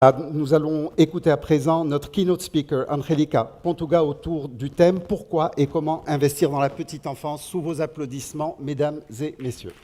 Nous allons écouter à présent notre keynote speaker, ANGELICA PONGUTA, autour du thème « Pourquoi et comment investir dans la petite enfance ?» Sous vos applaudissements, mesdames et messieurs.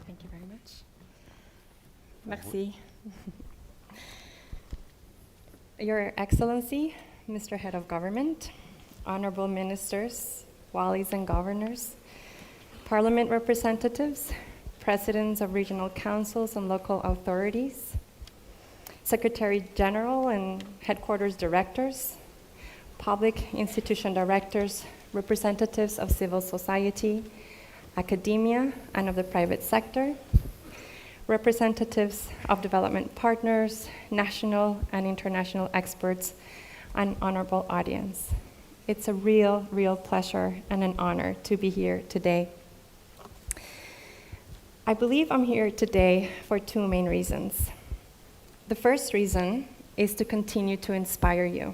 Thank you very much. Merci. Your Excellency, Mr. Head of Government, Honorable Ministers, Walis and Governors, Parliament representatives, Presidents of regional councils and local authorities, Secretary General and Headquarters Directors, public institution directors, representatives of civil society, academia, and of the private sector, representatives of development partners, national and international experts, and honorable audience. It's a real pleasure and an honor to be here today. I believe I'm here today for two main reasons. The first reason is to continue to inspire you,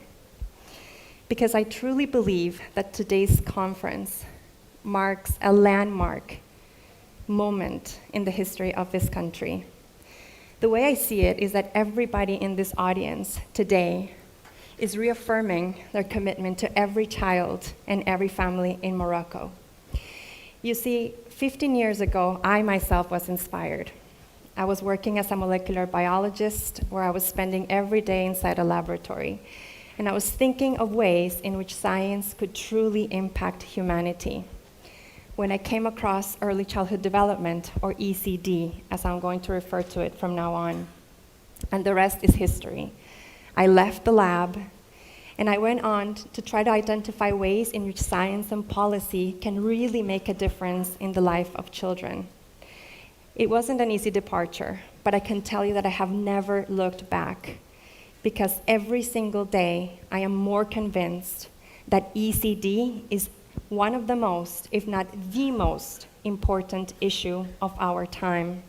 because I truly believe that today's conference marks a landmark moment in the history of this country. The way I see it is that everybody in this audience today is reaffirming their commitment to every child and every family in Morocco. You see, 15 years ago, I myself was inspired. I was working as a molecular biologist where I was spending every day inside a laboratory. And I was thinking of ways in which science could truly impact humanity. When I came across early childhood development, or ECD, as I'm going to refer to it from now on, and the rest is history. I left the lab, and I went on to try to identify ways in which science and policy can really make a difference in the life of children. It wasn't an easy departure, but I can tell you that I have never looked back, because every single day I am more convinced that ECD is one of the most, if not the most, important issue of our time.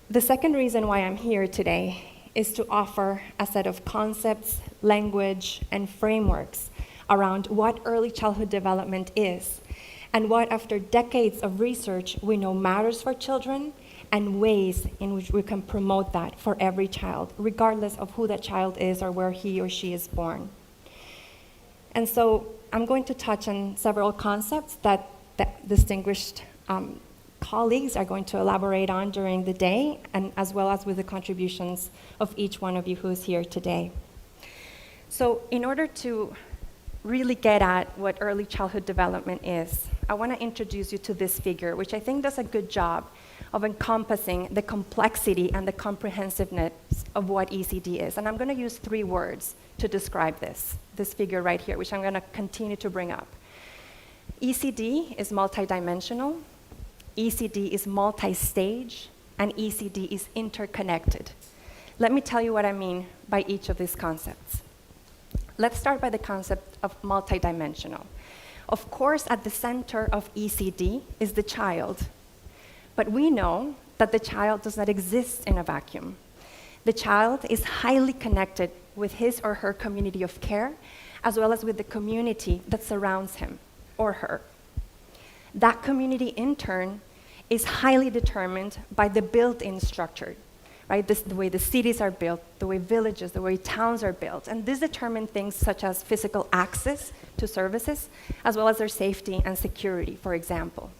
The second reason why I'm here today is to offer a set of concepts, language, and frameworks around what early childhood development is, and what, after decades of research, we know matters for children, and ways in which we can promote that for every child, regardless of who that child is or where he or she is born. And so I'm going to touch on several concepts that distinguished colleagues are going to elaborate on during the day, and as well as with the contributions of each one of you who is here today. So in order to really get at what early childhood development is, I want to introduce you to this figure, which I think does a good job of encompassing the complexity and the comprehensiveness of what ECD is. And I'm going to use three words to describe this figure right here, which I'm going to continue to bring up. ECD is multidimensional, ECD is multi-stage, and ECD is interconnected. Let me tell you what I mean by each of these concepts. Let's start by the concept of multidimensional. Of course, at the center of ECD is the child. But we know that the child does not exist in a vacuum. The child is highly connected with his or her community of care, as well as with the community that surrounds him or her. That community, in turn, is highly determined by the built-in structure, right? The way the cities are built, the way villages, the way towns are built. And this determines things such as physical access to services, as well as their safety and security, for example.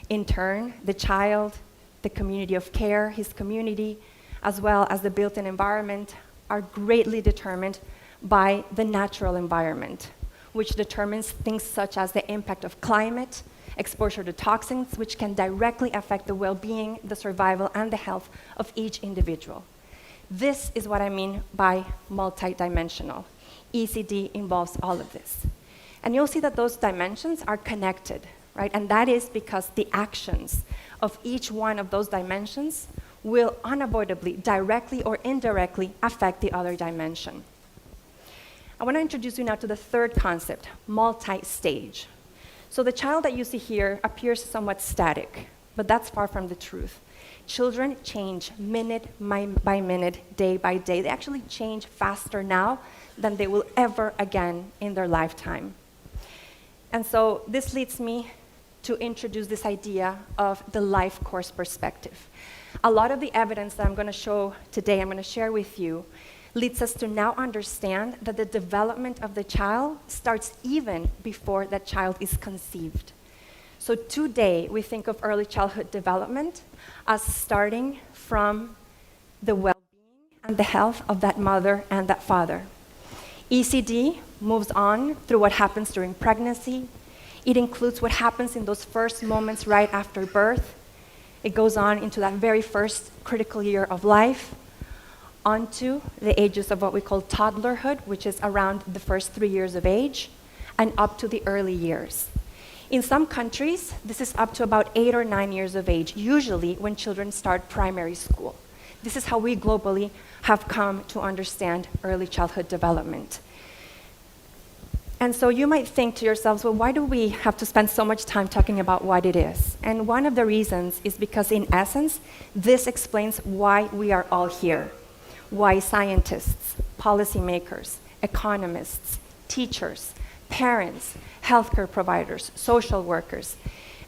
In turn, the child, the community of care, his community, as well as the built-in environment, are greatly determined by the natural environment, which determines things such as the impact of climate, exposure to toxins, which can directly affect the well-being, the survival, and the health of each individual. This is what I mean by multidimensional. ECD involves all of this. And you'll see that those dimensions are connected, right? And that is because the actions of each one of those dimensions will unavoidably, directly or indirectly, affect the other dimension. I want to introduce you now to the third concept, multi-stage. So the child that you see here appears somewhat static, but that's far from the truth. Children change minute by minute, day by day. They actually change faster now than they will ever again in their lifetime. And so this leads me to introduce this idea of the life course perspective. A lot of the evidence that I'm going to show today, I'm going to share with you, leads us to now understand that the development of the child starts even before that child is conceived. So today, we think of early childhood development as starting from the well-being and the health of that mother and that father. ECD moves on through what happens during pregnancy. It includes what happens in those first moments right after birth. It goes on into that very first critical year of life, onto the ages of what we call toddlerhood, which is around the first 3 years of age, and up to the early years. In some countries, this is up to about 8 or 9 years of age, usually when children start primary school. This is how we globally have come to understand early childhood development. And so you might think to yourselves, well, why do we have to spend so much time talking about what it is? And one of the reasons is because, in essence, this explains why we are all here. Why scientists, policymakers, economists, teachers, parents, healthcare providers, social workers,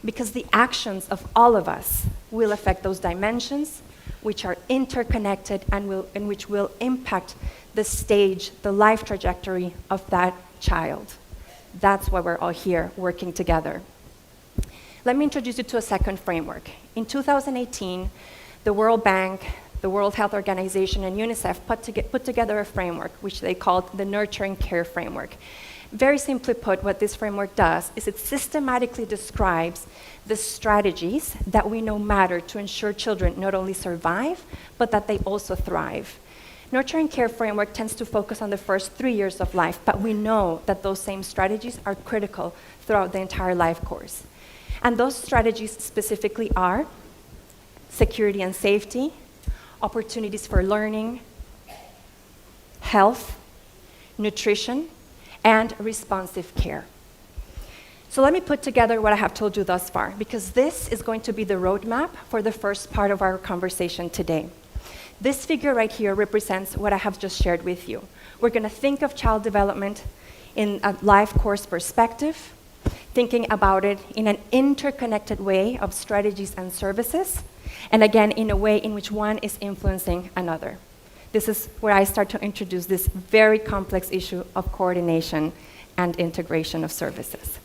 because the actions of all of us will affect those dimensions, which are interconnected and which will impact the stage, the life trajectory of that child. That's why we're all here working together. Let me introduce you to a second framework. In 2018, the World Bank, the World Health Organization, and UNICEF put together a framework which they called the Nurturing Care Framework. Very simply put, what this framework does is it systematically describes the strategies that we know matter to ensure children not only survive, but that they also thrive. Nurturing Care Framework tends to focus on the first 3 years of life, but we know that those same strategies are critical throughout the entire life course. And those strategies specifically are security and safety, opportunities for learning, health, nutrition, and responsive care. So let me put together what I have told you thus far, because this is going to be the roadmap for the first part of our conversation today. This figure right here represents what I have just shared with you. We're going to think of child development in a life course perspective, thinking about it in an interconnected way of strategies and services, and again, in a way in which one is influencing another. This is where I start to introduce this very complex issue of coordination and integration of services.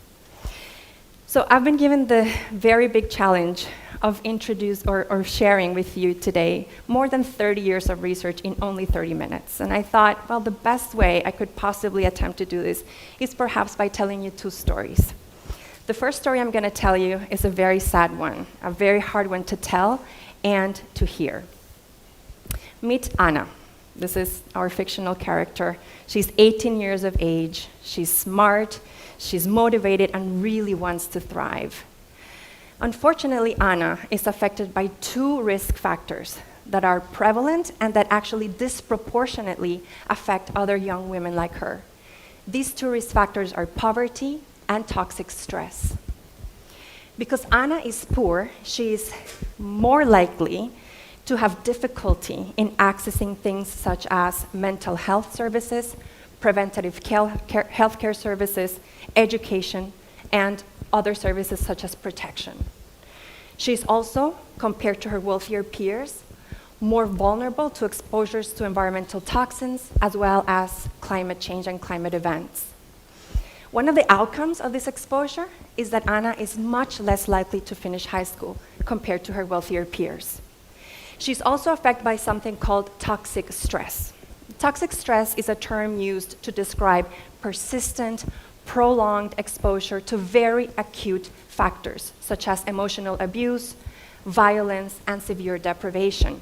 So I've been given the very big challenge of sharing with you today more than 30 years of research in only 30 minutes. And I thought, well, the best way I could possibly attempt to do this is perhaps by telling you 2 stories. The first story I'm going to tell you is a very sad one, a very hard one to tell and to hear. Meet Anna. This is our fictional character. She's 18 years of age. She's smart, she's motivated, and really wants to thrive. Unfortunately, Anna is affected by 2 risk factors that are prevalent and that actually disproportionately affect other young women like her. These 2 risk factors are poverty and toxic stress. Because Anna is poor, she is more likely to have difficulty in accessing things such as mental health services, preventative healthcare services, education, and other services such as protection. She's also, compared to her wealthier peers, more vulnerable to exposures to environmental toxins as well as climate change and climate events. One of the outcomes of this exposure is that Anna is much less likely to finish high school compared to her wealthier peers. She's also affected by something called toxic stress. Toxic stress is a term used to describe persistent, prolonged exposure to very acute factors, such as emotional abuse, violence, and severe deprivation.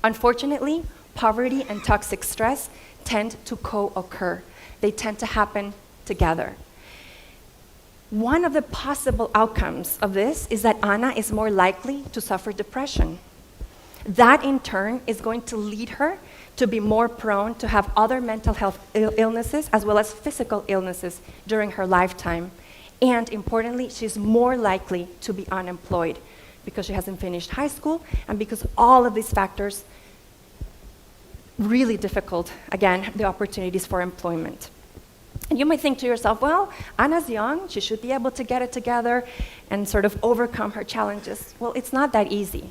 Unfortunately, poverty and toxic stress tend to co-occur. They tend to happen together. One of the possible outcomes of this is that Anna is more likely to suffer depression. That, in turn, is going to lead her to be more prone to have other mental health illnesses as well as physical illnesses during her lifetime. And importantly, she's more likely to be unemployed because she hasn't finished high school and because all of these factors really difficult, again, the opportunities for employment. And you might think to yourself, well, Anna's young, she should be able to get it together and sort of overcome her challenges. Well, it's not that easy.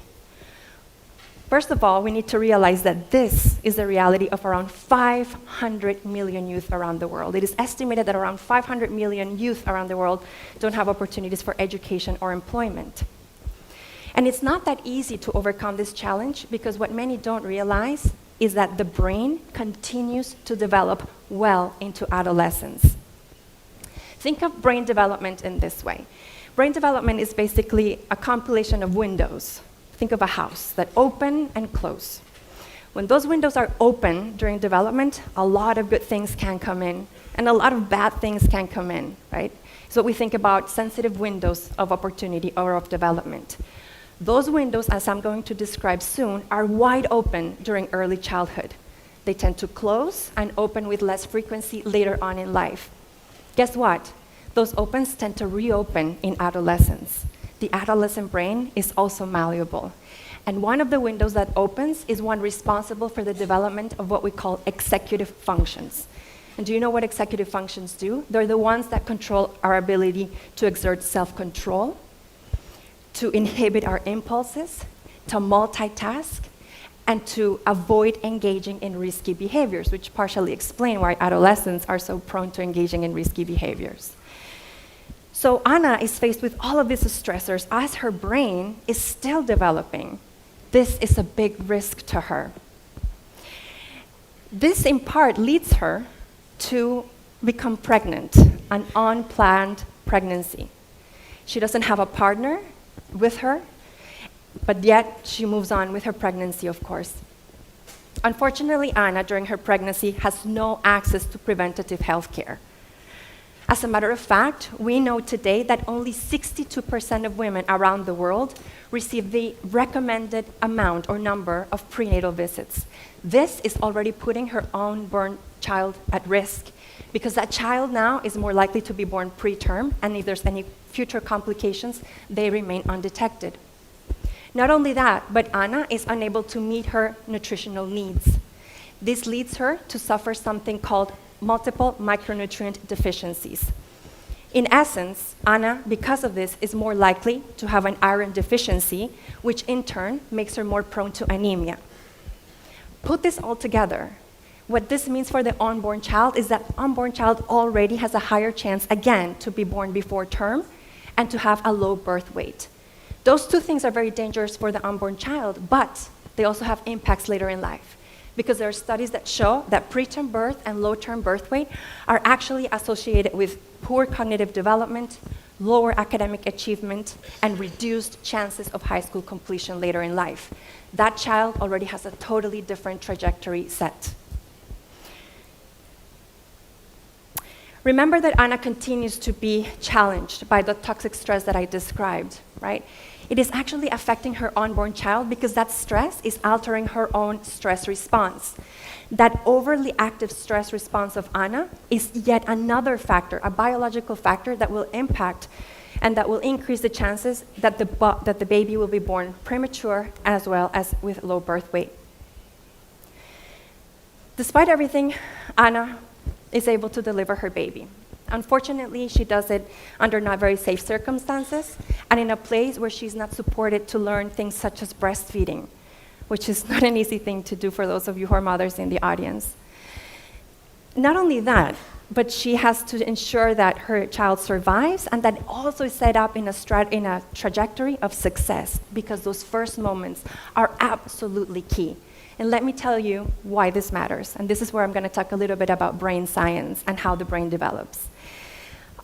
First of all, we need to realize that this is the reality of around 500 million youth around the world. It is estimated that around 500 million youth around the world don't have opportunities for education or employment. And it's not that easy to overcome this challenge because what many don't realize is that the brain continues to develop well into adolescence. Think of brain development in this way. Brain development is basically a compilation of windows. Think of a house that open and close. When those windows are open during development, a lot of good things can come in, and a lot of bad things can come in, right? So we think about sensitive windows of opportunity or of development. Those windows, as I'm going to describe soon, are wide open during early childhood. They tend to close and open with less frequency later on in life. Guess what? Those opens tend to reopen in adolescence. The adolescent brain is also malleable. And one of the windows that opens is one responsible for the development of what we call executive functions. And do you know what executive functions do? They're the ones that control our ability to exert self-control, to inhibit our impulses, to multitask, and to avoid engaging in risky behaviors, which partially explain why adolescents are so prone to engaging in risky behaviors. So Anna is faced with all of these stressors as her brain is still developing. This is a big risk to her. This, in part, leads her to become pregnant, an unplanned pregnancy. She doesn't have a partner with her, but yet she moves on with her pregnancy, of course. Unfortunately, Anna, during her pregnancy, has no access to preventative health care. As a matter of fact, we know today that only 62% of women around the world receive the recommended amount or number of prenatal visits. This is already putting her unborn child at risk because that child now is more likely to be born preterm, and if there's any future complications, they remain undetected. Not only that, but Anna is unable to meet her nutritional needs. This leads her to suffer something called multiple micronutrient deficiencies. In essence, Anna, because of this, is more likely to have an iron deficiency, which in turn makes her more prone to anemia. Put this all together. What this means for the unborn child is that unborn child already has a higher chance, again, to be born before term and to have a low birth weight. Those two things are very dangerous for the unborn child, but they also have impacts later in life, because there are studies that show that preterm birth and low-term birth weight are actually associated with poor cognitive development, lower academic achievement, and reduced chances of high school completion later in life. That child already has a totally different trajectory set. Remember that Anna continues to be challenged by the toxic stress that I described, right? It is actually affecting her unborn child because that stress is altering her own stress response. That overly active stress response of Anna is yet another factor, a biological factor that will impact and that will increase the chances that the baby will be born premature as well as with low birth weight. Despite everything, Anna is able to deliver her baby. Unfortunately, she does it under not very safe circumstances and in a place where she's not supported to learn things such as breastfeeding, which is not an easy thing to do for those of you who are mothers in the audience. Not only that, but she has to ensure that her child survives and that also is set up in a trajectory of success, because those first moments are absolutely key. And let me tell you why this matters. And this is where I'm going to talk a little bit about brain science and how the brain develops.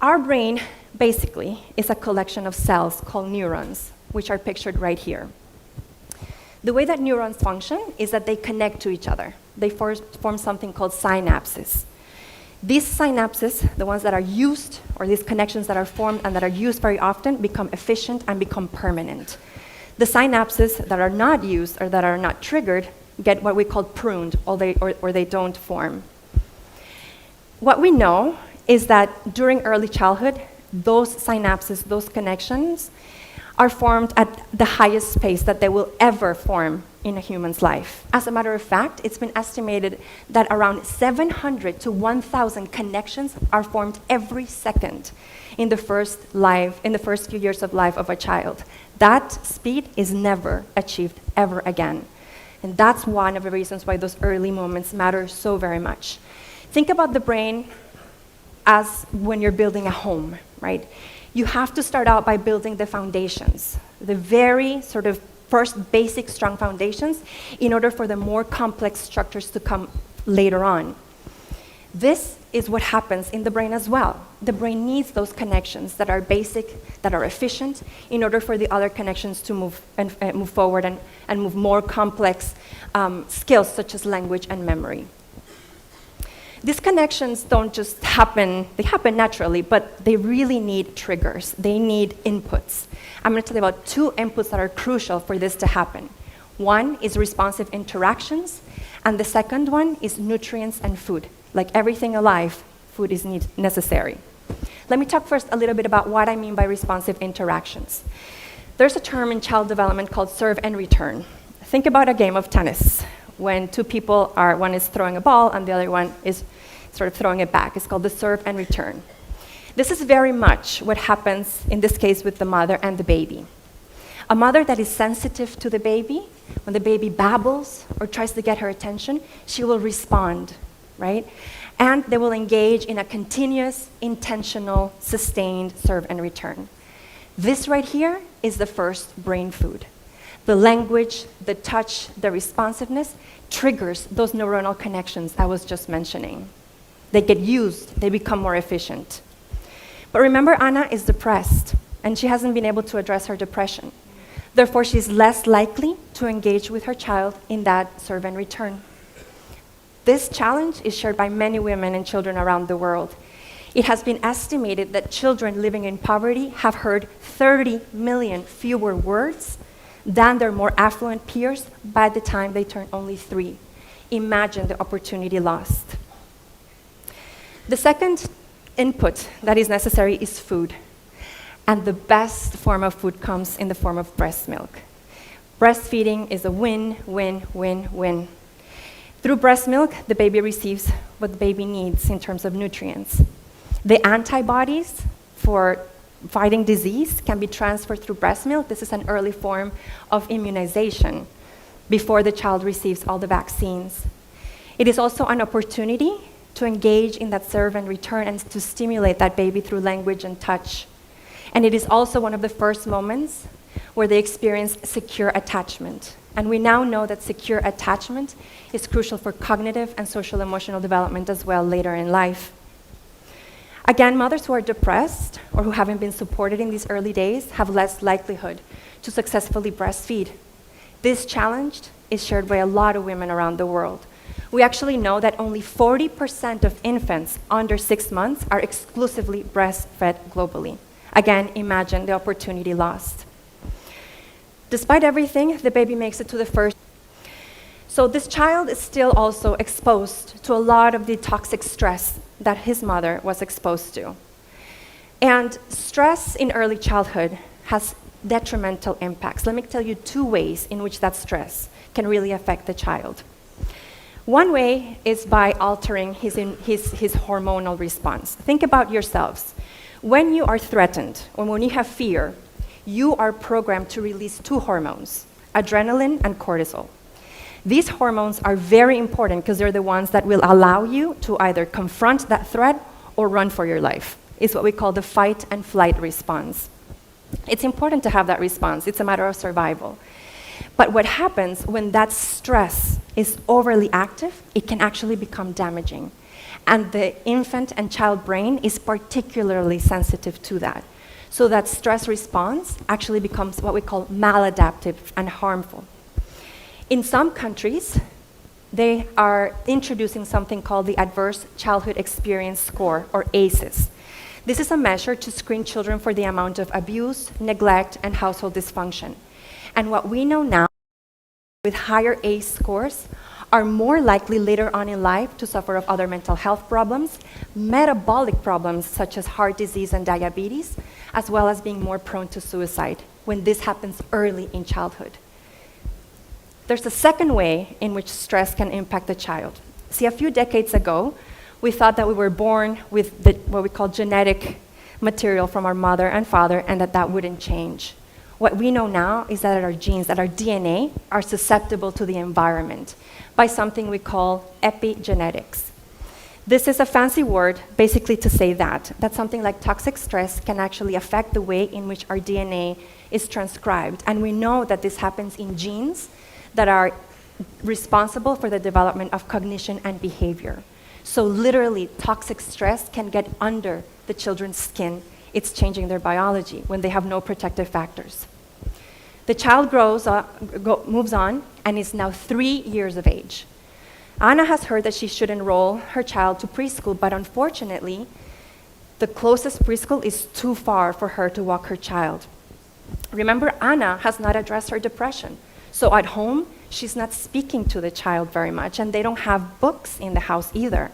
Our brain, basically, is a collection of cells called neurons, which are pictured right here. The way that neurons function is that they connect to each other. They form something called synapses. These synapses, the ones that are used, or these connections that are formed and that are used very often, become efficient and become permanent. The synapses that are not used or that are not triggered get what we call pruned, or they don't form. What we know is that during early childhood, those synapses, those connections, are formed at the highest pace that they will ever form in a human's life. As a matter of fact, it's been estimated that around 700 to 1,000 connections are formed every second in the first few years of life of a child. That speed is never achieved ever again. And that's one of the reasons why those early moments matter so very much. Think about the brain as when you're building a home, right? You have to start out by building the foundations, the very sort of first basic strong foundations, in order for the more complex structures to come later on. This is what happens in the brain as well. The brain needs those connections that are basic, that are efficient, in order for the other connections to move forward and move more complex skills such as language and memory. These connections don't just happen, they happen naturally, but they really need triggers. They need inputs. I'm going to tell you about two inputs that are crucial for this to happen. One is responsive interactions, and the second one is nutrients and food. Like everything alive, food is necessary. Let me talk first a little bit about what I mean by responsive interactions. There's a term in child development called serve and return. Think about a game of tennis, when two people one is throwing a ball and the other one is sort of throwing it back. It's called the serve and return. This is very much what happens in this case with the mother and the baby. A mother that is sensitive to the baby, when the baby babbles or tries to get her attention, she will respond, right? And they will engage in a continuous, intentional, sustained serve and return. This right here is the first brain food. The language, the touch, the responsiveness triggers those neuronal connections I was just mentioning. They get used, they become more efficient. But remember, Anna is depressed, and she hasn't been able to address her depression. Therefore, she's less likely to engage with her child in that serve and return. This challenge is shared by many women and children around the world. It has been estimated that children living in poverty have heard 30 million fewer words than their more affluent peers by the time they turn only 3. Imagine the opportunity lost. The second input that is necessary is food. And the best form of food comes in the form of breast milk. Breastfeeding is a win, win, win, win. Through breast milk, the baby receives what the baby needs in terms of nutrients. The antibodies for fighting disease can be transferred through breast milk. This is an early form of immunization before the child receives all the vaccines. It is also an opportunity to engage in that serve and return and to stimulate that baby through language and touch. And it is also one of the first moments where they experience secure attachment. And we now know that secure attachment is crucial for cognitive and social emotional development as well later in life. Again, mothers who are depressed or who haven't been supported in these early days have less likelihood to successfully breastfeed. This challenge is shared by a lot of women around the world. We actually know that only 40% of infants under 6 months are exclusively breastfed globally. Again, imagine the opportunity lost. Despite everything, the baby makes it to the first. So this child is still also exposed to a lot of the toxic stress that his mother was exposed to. And stress in early childhood has detrimental impacts. Let me tell you 2 ways in which that stress can really affect the child. One way is by altering his hormonal response. Think about yourselves. When you are threatened, or when you have fear, you are programmed to release 2 hormones, adrenaline and cortisol. These hormones are very important because they're the ones that will allow you to either confront that threat or run for your life. It's what we call the fight and flight response. It's important to have that response. It's a matter of survival. But what happens when that stress is overly active, it can actually become damaging. And the infant and child brain is particularly sensitive to that. So that stress response actually becomes what we call maladaptive and harmful. In some countries, they are introducing something called the Adverse Childhood Experience Score, or ACEs. This is a measure to screen children for the amount of abuse, neglect, and household dysfunction. And what we know now with higher ACE scores are more likely later on in life to suffer of other mental health problems, metabolic problems such as heart disease and diabetes, as well as being more prone to suicide when this happens early in childhood. There's a second way in which stress can impact the child. See, a few decades ago, we thought that we were born with what we call genetic material from our mother and father, and that wouldn't change. What we know now is that our genes, that our DNA, are susceptible to the environment by something we call epigenetics. This is a fancy word basically to say that something like toxic stress can actually affect the way in which our DNA is transcribed. And we know that this happens in genes that are responsible for the development of cognition and behavior. So literally, toxic stress can get under the children's skin. It's changing their biology when they have no protective factors. The child moves on, and is now 3 years of age. Anna has heard that she should enroll her child to preschool, but unfortunately, the closest preschool is too far for her to walk her child. Remember, Anna has not addressed her depression. So at home, she's not speaking to the child very much, and they don't have books in the house either.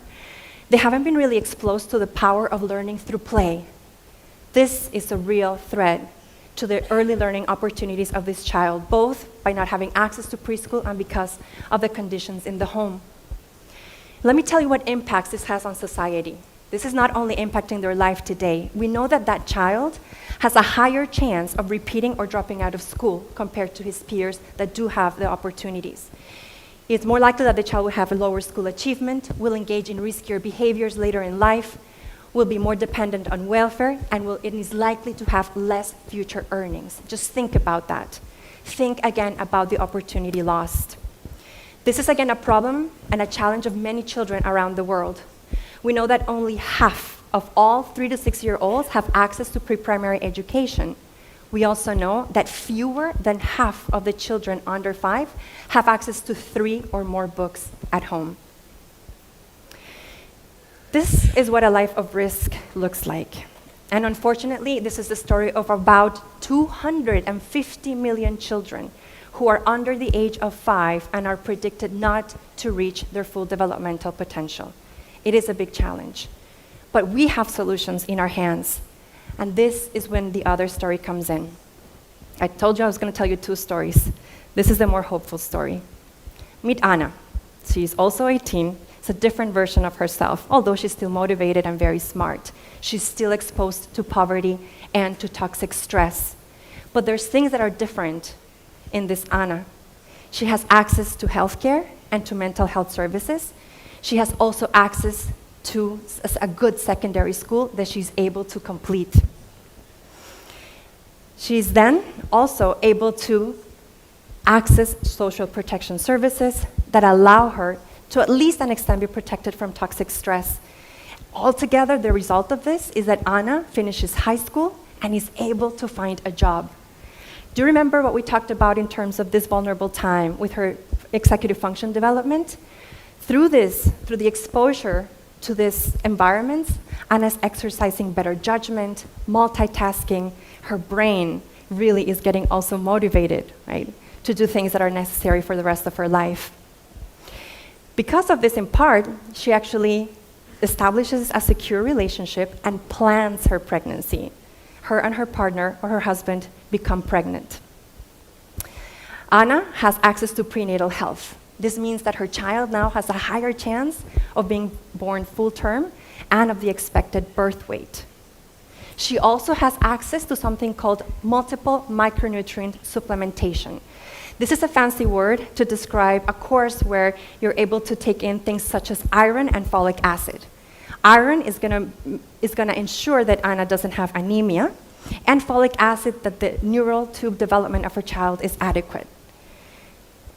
They haven't been really exposed to the power of learning through play. This is a real threat to the early learning opportunities of this child, both by not having access to preschool and because of the conditions in the home. Let me tell you what impacts this has on society. This is not only impacting their life today. We know that that child has a higher chance of repeating or dropping out of school compared to his peers that do have the opportunities. It's more likely that the child will have a lower school achievement, will engage in riskier behaviors later in life, will be more dependent on welfare, and it is likely to have less future earnings. Just think about that. Think again about the opportunity lost. This is again a problem and a challenge of many children around the world. We know that only half of all 3 to 6-year-olds have access to pre-primary education. We also know that fewer than half of the children under 5 have access to 3 or more books at home. This is what a life of risk looks like. And unfortunately, this is the story of about 250 million children who are under the age of 5 and are predicted not to reach their full developmental potential. It is a big challenge. But we have solutions in our hands. And this is when the other story comes in. I told you I was going to tell you 2 stories. This is the more hopeful story. Meet Anna. She's also 18. It's a different version of herself, although she's still motivated and very smart. She's still exposed to poverty and to toxic stress. But there's things that are different in this Anna. She has access to healthcare and to mental health services. She has also access to a good secondary school that she's able to complete. She's then also able to access social protection services that allow her to at least an extent be protected from toxic stress. Altogether, the result of this is that Anna finishes high school and is able to find a job. Do you remember what we talked about in terms of this vulnerable time with her executive function development? Through the exposure to this environment, Anna's exercising better judgment, multitasking. Her brain really is getting also motivated, right, to do things that are necessary for the rest of her life. Because of this, in part, she actually establishes a secure relationship and plans her pregnancy. Her and her partner or her husband become pregnant. Anna has access to prenatal health. This means that her child now has a higher chance of being born full term and of the expected birth weight. She also has access to something called multiple micronutrient supplementation. This is a fancy word to describe a course where you're able to take in things such as iron and folic acid. Iron is going to ensure that Anna doesn't have anemia, and folic acid that the neural tube development of her child is adequate.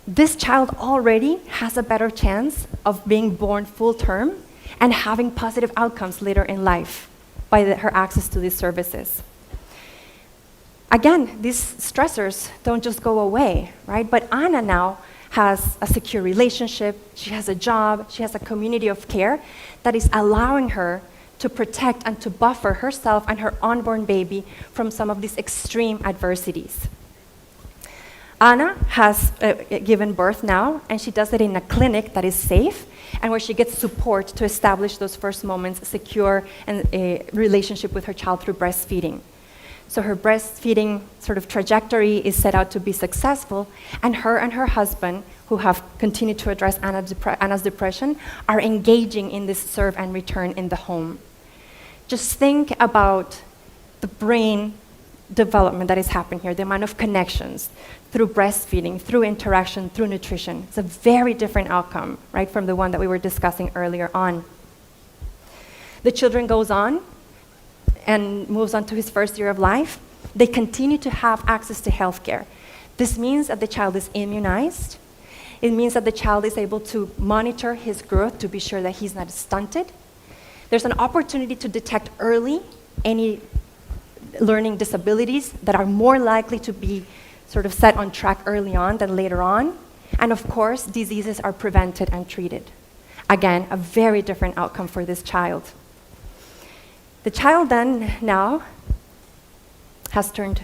This child already has a better chance of being born full term and having positive outcomes later in life by her access to these services. Again, these stressors don't just go away, right? But Anna now has a secure relationship, she has a job, she has a community of care that is allowing her to protect and to buffer herself and her unborn baby from some of these extreme adversities. Anna has given birth now, and she does it in a clinic that is safe and where she gets support to establish those first moments, secure and a relationship with her child through breastfeeding. So her breastfeeding sort of trajectory is set out to be successful, and her husband, who have continued to address Anna's depression, are engaging in this serve and return in the home. Just think about the brain development that is happening here, the amount of connections through breastfeeding, through interaction, through nutrition. It's a very different outcome, right, from the one that we were discussing earlier on. The children goes on and moves on to his first year of life. They continue to have access to healthcare. This means that the child is immunized. It means that the child is able to monitor his growth to be sure that he's not stunted. There's an opportunity to detect early any learning disabilities that are more likely to be sort of set on track early on than later on. And of course, diseases are prevented and treated. Again, a very different outcome for this child. The child then now has turned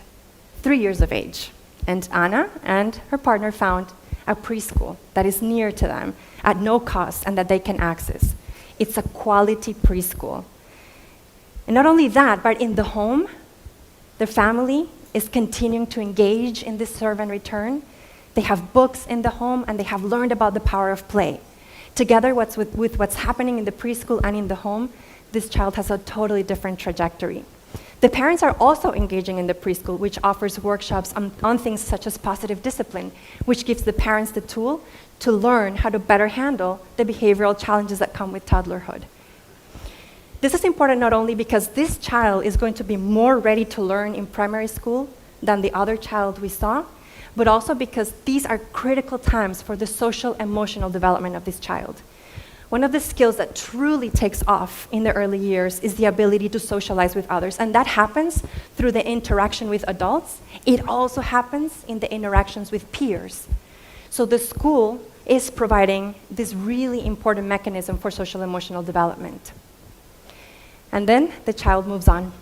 3 years of age, and Anna and her partner found a preschool that is near to them at no cost and that they can access. It's a quality preschool. And not only that, but in the home, the family is continuing to engage in this serve and return. They have books in the home, and they have learned about the power of play. Together with what's happening in the preschool and in the home, this child has a totally different trajectory. The parents are also engaging in the preschool, which offers workshops on things such as positive discipline, which gives the parents the tool to learn how to better handle the behavioral challenges that come with toddlerhood. This is important not only because this child is going to be more ready to learn in primary school than the other child we saw, but also because these are critical times for the social emotional development of this child. One of the skills that truly takes off in the early years is the ability to socialize with others, and that happens through the interaction with adults. It also happens in the interactions with peers. So the school is providing this really important mechanism for social emotional development. And then the child moves on.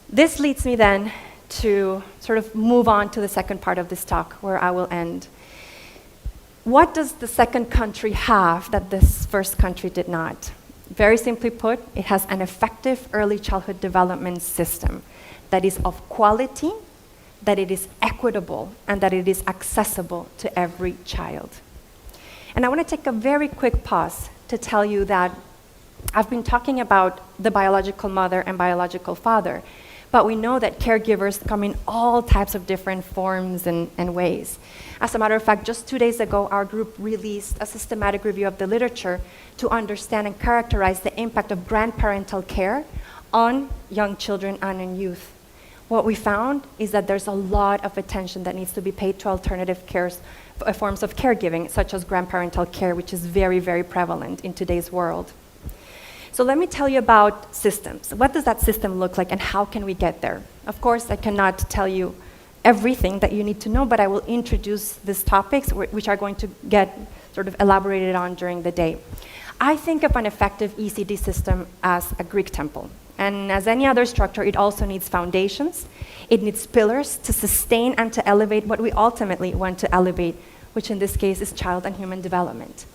This leads me then to sort of move on to the second part of this talk, where I will end. What does the second country have that this first country did not? Very simply put, it has an effective early childhood development system that is of quality, that it is equitable, and that it is accessible to every child. And I want to take a very quick pause to tell you that I've been talking about the biological mother and biological father, but we know that caregivers come in all types of different forms and ways. As a matter of fact, just 2 days ago, our group released a systematic review of the literature to understand and characterize the impact of grandparental care on young children and in youth. What we found is that there's a lot of attention that needs to be paid to alternative forms of caregiving, such as grandparental care, which is very, very prevalent in today's world. So let me tell you about systems. What does that system look like, and how can we get there? Of course, I cannot tell you everything that you need to know, but I will introduce these topics, which are going to get sort of elaborated on during the day. I think of an effective ECD system as a Greek temple. And as any other structure, it also needs foundations. It needs pillars to sustain and to elevate what we ultimately want to elevate, which in this case is child and human development.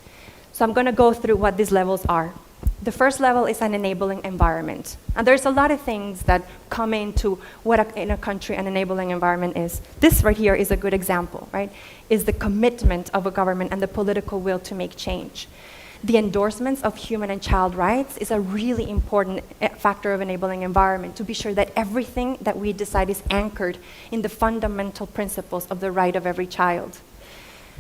So I'm going to go through what these levels are. The first level is an enabling environment. And there's a lot of things that come into what in a country an enabling environment is. This right here is a good example, right? Is the commitment of a government and the political will to make change. The endorsements of human and child rights is a really important factor of enabling environment, to be sure that everything that we decide is anchored in the fundamental principles of the right of every child.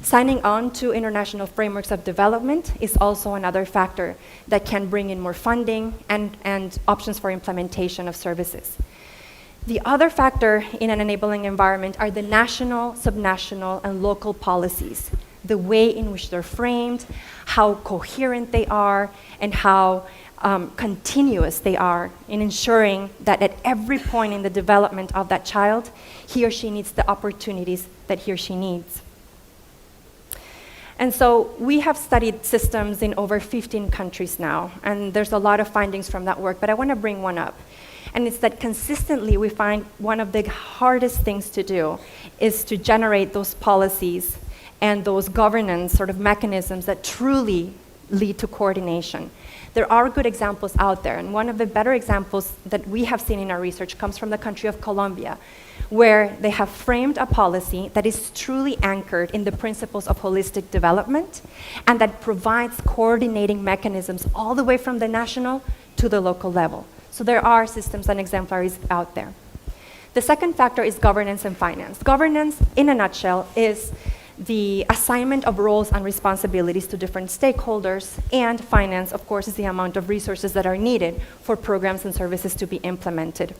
Signing on to international frameworks of development is also another factor that can bring in more funding and options for implementation of services. The other factor in an enabling environment are the national, subnational, and local policies, the way in which they're framed, how coherent they are, and how continuous they are in ensuring that at every point in the development of that child, he or she needs the opportunities that he or she needs. And so we have studied systems in over 15 countries now, and there's a lot of findings from that work, but I want to bring one up. And it's that consistently we find one of the hardest things to do is to generate those policies and those governance sort of mechanisms that truly lead to coordination. There are good examples out there, and one of the better examples that we have seen in our research comes from the country of Colombia, where they have framed a policy that is truly anchored in the principles of holistic development and that provides coordinating mechanisms all the way from the national to the local level. So there are systems and exemplaries out there. The second factor is governance and finance. Governance, in a nutshell, is the assignment of roles and responsibilities to different stakeholders, and finance, of course, is the amount of resources that are needed for programs and services to be implemented.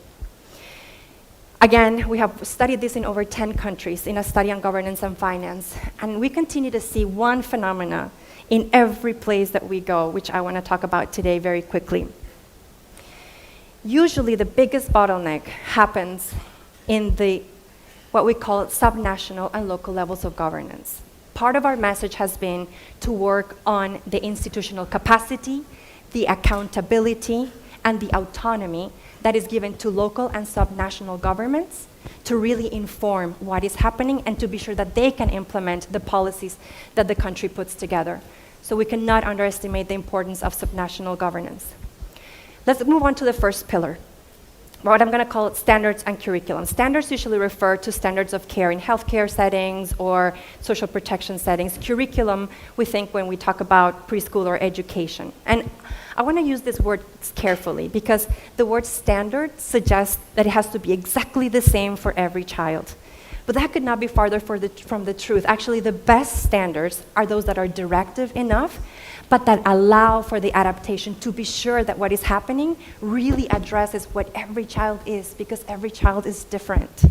Again, we have studied this in over 10 countries in a study on governance and finance, and we continue to see one phenomena in every place that we go, which I want to talk about today very quickly. Usually the biggest bottleneck happens in the what we call subnational and local levels of governance. Part of our message has been to work on the institutional capacity, the accountability, and the autonomy that is given to local and subnational governments to really inform what is happening and to be sure that they can implement the policies that the country puts together. So we cannot underestimate the importance of subnational governance. Let's move on to the first pillar, what I'm going to call standards and curriculum. Standards usually refer to standards of care in healthcare settings or social protection settings. Curriculum, we think when we talk about preschool or education. And I want to use this word carefully because the word standard suggests that it has to be exactly the same for every child. But that could not be farther from the truth. Actually, the best standards are those that are directive enough, but that allow for the adaptation to be sure that what is happening really addresses what every child is, because every child is different.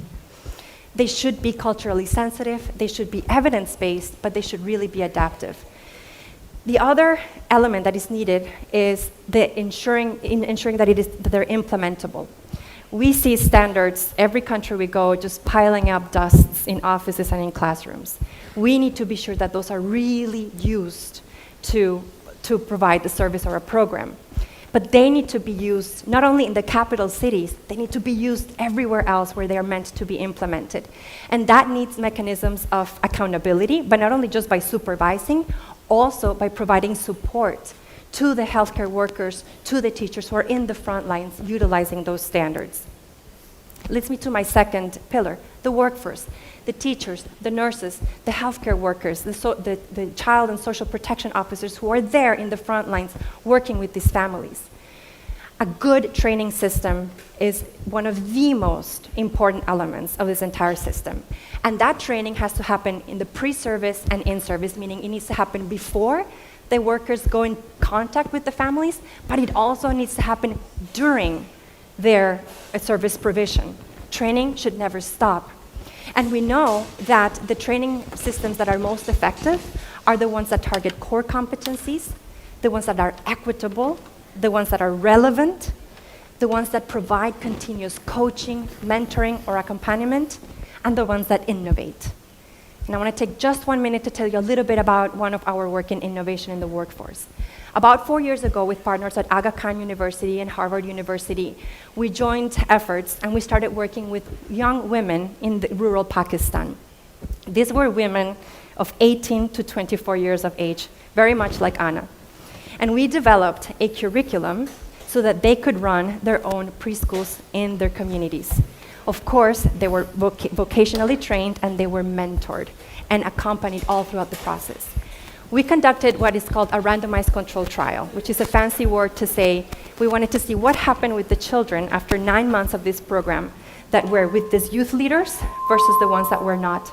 They should be culturally sensitive, they should be evidence-based, but they should really be adaptive. The other element that is needed is ensuring that they're implementable. We see standards, every country we go, just piling up dusts in offices and in classrooms. We need to be sure that those are really used to provide the service or a program. But they need to be used not only in the capital cities, they need to be used everywhere else where they are meant to be implemented. And that needs mechanisms of accountability, but not only just by supervising, also by providing support to the healthcare workers, to the teachers who are in the front lines utilizing those standards. Leads me to my second pillar, the workforce. The teachers, the nurses, the healthcare workers, the child and social protection officers who are there in the front lines working with these families. A good training system is one of the most important elements of this entire system. And that training has to happen in the pre-service and in-service, meaning it needs to happen before the workers go in contact with the families, but it also needs to happen during their service provision. Training should never stop. And we know that the training systems that are most effective are the ones that target core competencies, the ones that are equitable, the ones that are relevant, the ones that provide continuous coaching, mentoring, or accompaniment, and the ones that innovate. And I want to take just 1 minute to tell you a little bit about one of our work in innovation in the workforce. About 4 years ago, with partners at Aga Khan University and Harvard University, we joined efforts and we started working with young women in the rural Pakistan. These were women of 18 to 24 years of age, very much like Anna. And we developed a curriculum so that they could run their own preschools in their communities. Of course, they were vocationally trained and they were mentored and accompanied all throughout the process. We conducted what is called a randomized control trial, which is a fancy word to say we wanted to see what happened with the children after 9 months of this program that were with these youth leaders versus the ones that were not.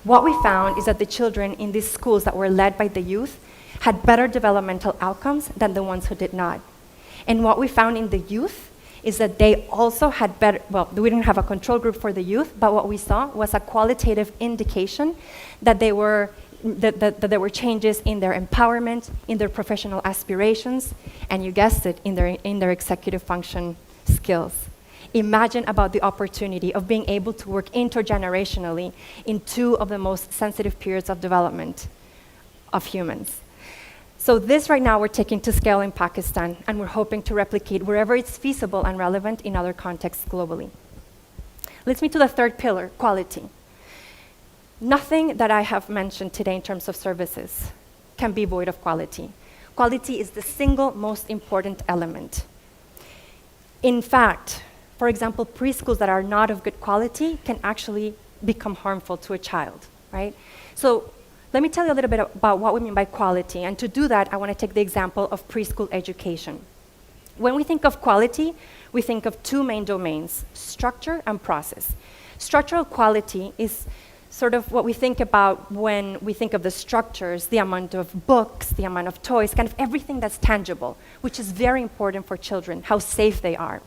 What we found is that the children in these schools that were led by the youth had better developmental outcomes than the ones who did not. And what we found in the youth is that they also had better, well, we didn't have a control group for the youth, but what we saw was a qualitative indication that there were changes in their empowerment, in their professional aspirations, and you guessed it, in their executive function skills. Imagine about the opportunity of being able to work intergenerationally in two of the most sensitive periods of development of humans. So this right now we're taking to scale in Pakistan, and we're hoping to replicate wherever it's feasible and relevant in other contexts globally. Leads me to the third pillar, quality. Nothing that I have mentioned today in terms of services can be void of quality. Quality is the single most important element. In fact, for example, preschools that are not of good quality can actually become harmful to a child, right? So let me tell you a little bit about what we mean by quality. And to do that, I want to take the example of preschool education. When we think of quality, we think of two main domains, structure and process. Structural quality is sort of what we think about when we think of the structures, the amount of books, the amount of toys, kind of everything that's tangible, which is very important for children, how safe they are.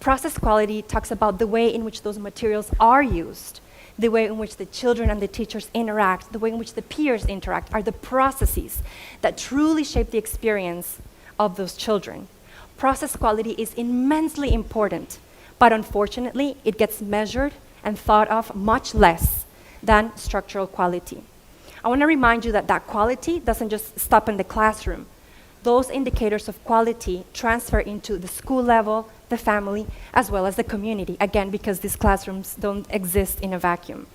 Process quality talks about the way in which those materials are used, the way in which the children and the teachers interact, the way in which the peers interact, are the processes that truly shape the experience of those children. Process quality is immensely important, but unfortunately, it gets measured and thought of much less than structural quality. I want to remind you that that quality doesn't just stop in the classroom. Those indicators of quality transfer into the school level, the family, as well as the community, again, because these classrooms don't exist in a vacuum.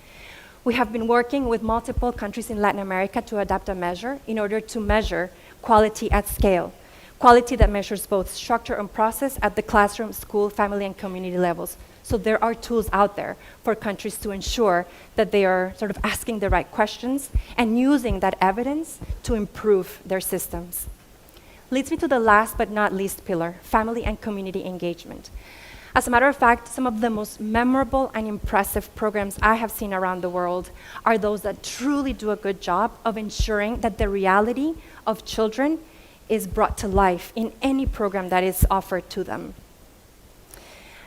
We have been working with multiple countries in Latin America to adapt a measure in order to measure quality at scale, quality that measures both structure and process at the classroom, school, family, and community levels. So there are tools out there for countries to ensure that they are sort of asking the right questions and using that evidence to improve their systems. Leads me to the last but not least pillar, family and community engagement. As a matter of fact, some of the most memorable and impressive programs I have seen around the world are those that truly do a good job of ensuring that the reality of children is brought to life in any program that is offered to them.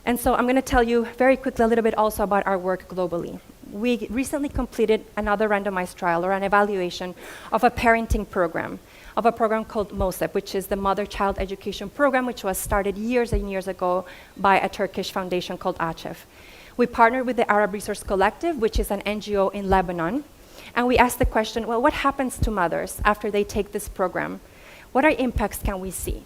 And so I'm going to tell you very quickly a little bit also about our work globally. We recently completed another randomized trial or an evaluation of a parenting program, of a program called MOSEP, which is the Mother-Child Education Program, which was started years and years ago by a Turkish foundation called ACEF. We partnered with the Arab Resource Collective, which is an NGO in Lebanon, and we asked the question, well, what happens to mothers after they take this program? What are impacts can we see?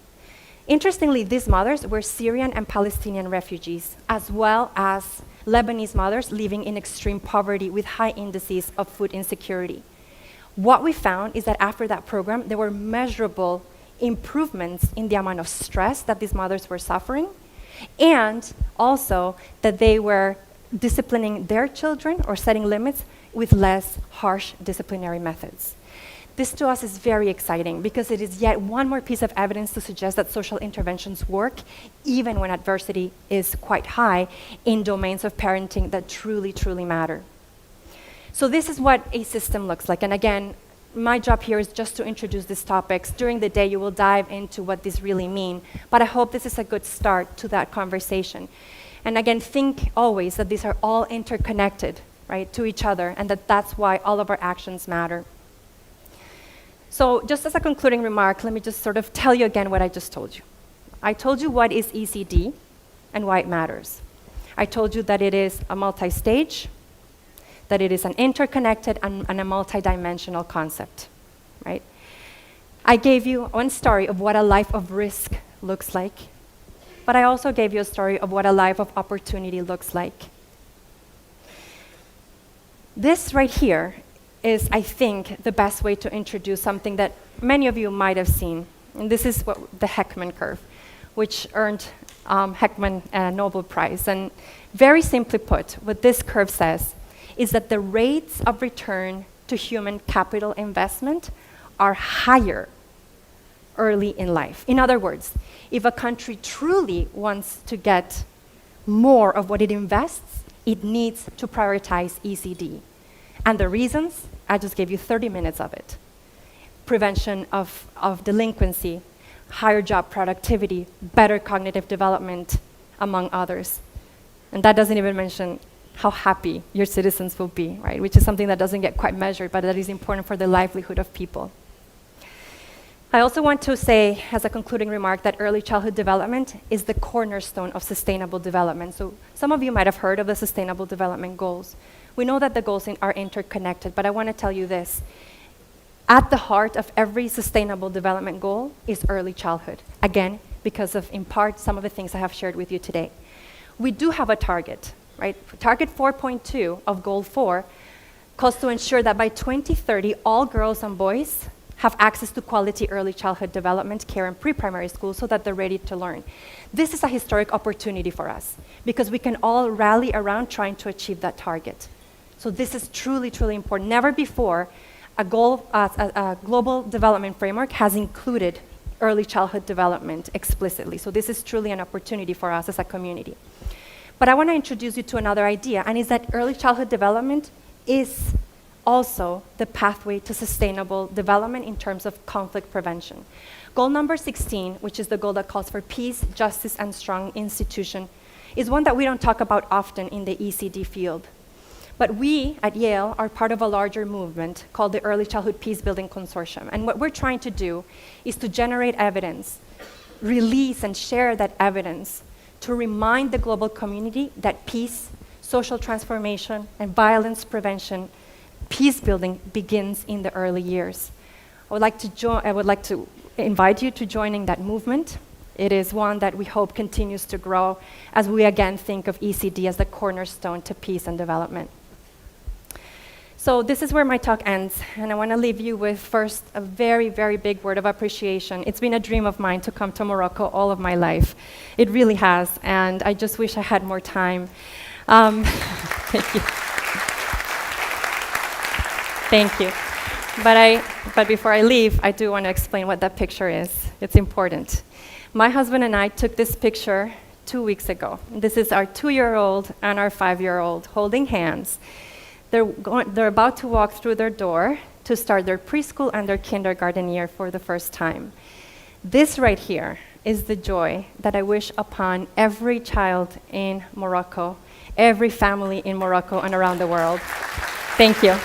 Interestingly, these mothers were Syrian and Palestinian refugees, as well as Lebanese mothers living in extreme poverty with high indices of food insecurity. What we found is that after that program, there were measurable improvements in the amount of stress that these mothers were suffering, and also that they were disciplining their children or setting limits with less harsh disciplinary methods. This to us is very exciting because it is yet one more piece of evidence to suggest that social interventions work even when adversity is quite high in domains of parenting that truly, truly matter. So this is what a system looks like. And again, my job here is just to introduce these topics. During the day, you will dive into what these really mean. But I hope this is a good start to that conversation. And again, think always that these are all interconnected, right, to each other, and that that's why all of our actions matter. So just as a concluding remark, let me just sort of tell you again what I just told you. I told you what is ECD and why it matters. I told you that it is a multi-stage, that it is an interconnected and a multidimensional concept, right? I gave you one story of what a life of risk looks like, but I also gave you a story of what a life of opportunity looks like. This right here is, I think, the best way to introduce something that many of you might have seen. And this is the Heckman curve, which earned Heckman a Nobel Prize. And very simply put, what this curve says is that the rates of return to human capital investment are higher early in life. In other words, if a country truly wants to get more of what it invests, it needs to prioritize ECD. And the reasons, I just gave you 30 minutes of it. Prevention of delinquency, higher job productivity, better cognitive development, among others. And that doesn't even mention how happy your citizens will be, right? Which is something that doesn't get quite measured, but that is important for the livelihood of people. I also want to say, as a concluding remark, that early childhood development is the cornerstone of sustainable development. So some of you might have heard of the Sustainable Development Goals. We know that the goals are interconnected, but I want to tell you this. At the heart of every sustainable development goal is early childhood. Again, because of, in part, some of the things I have shared with you today. We do have a target, right? Target 4.2 of Goal 4 calls to ensure that by 2030, all girls and boys have access to quality early childhood development care in pre-primary school so that they're ready to learn. This is a historic opportunity for us because we can all rally around trying to achieve that target. So this is truly, truly important. Never before a global development framework has included early childhood development explicitly. So this is truly an opportunity for us as a community. But I want to introduce you to another idea, and is that early childhood development is also the pathway to sustainable development in terms of conflict prevention. Goal number 16, which is the goal that calls for peace, justice, and strong institution, is one that we don't talk about often in the ECD field. But we at Yale are part of a larger movement called the Early Childhood Peace Building Consortium. And what we're trying to do is to generate evidence, release and share that evidence to remind the global community that peace, social transformation, and violence prevention, peace building begins in the early years. I would like to invite you to joining that movement. It is one that we hope continues to grow as we again think of ECD as the cornerstone to peace and development. So this is where my talk ends, and I want to leave you with first a very, very big word of appreciation. It's been a dream of mine to come to Morocco all of my life. It really has, and I just wish I had more time. Thank you. Thank you. But before I leave, I do want to explain what that picture is. It's important. My husband and I took this picture 2 weeks ago. This is our 2-year-old and our 5-year-old holding hands. They're about to walk through their door to start their preschool and their kindergarten year for the first time. This right here is the joy that I wish upon every child in Morocco, every family in Morocco and around the world. Thank you.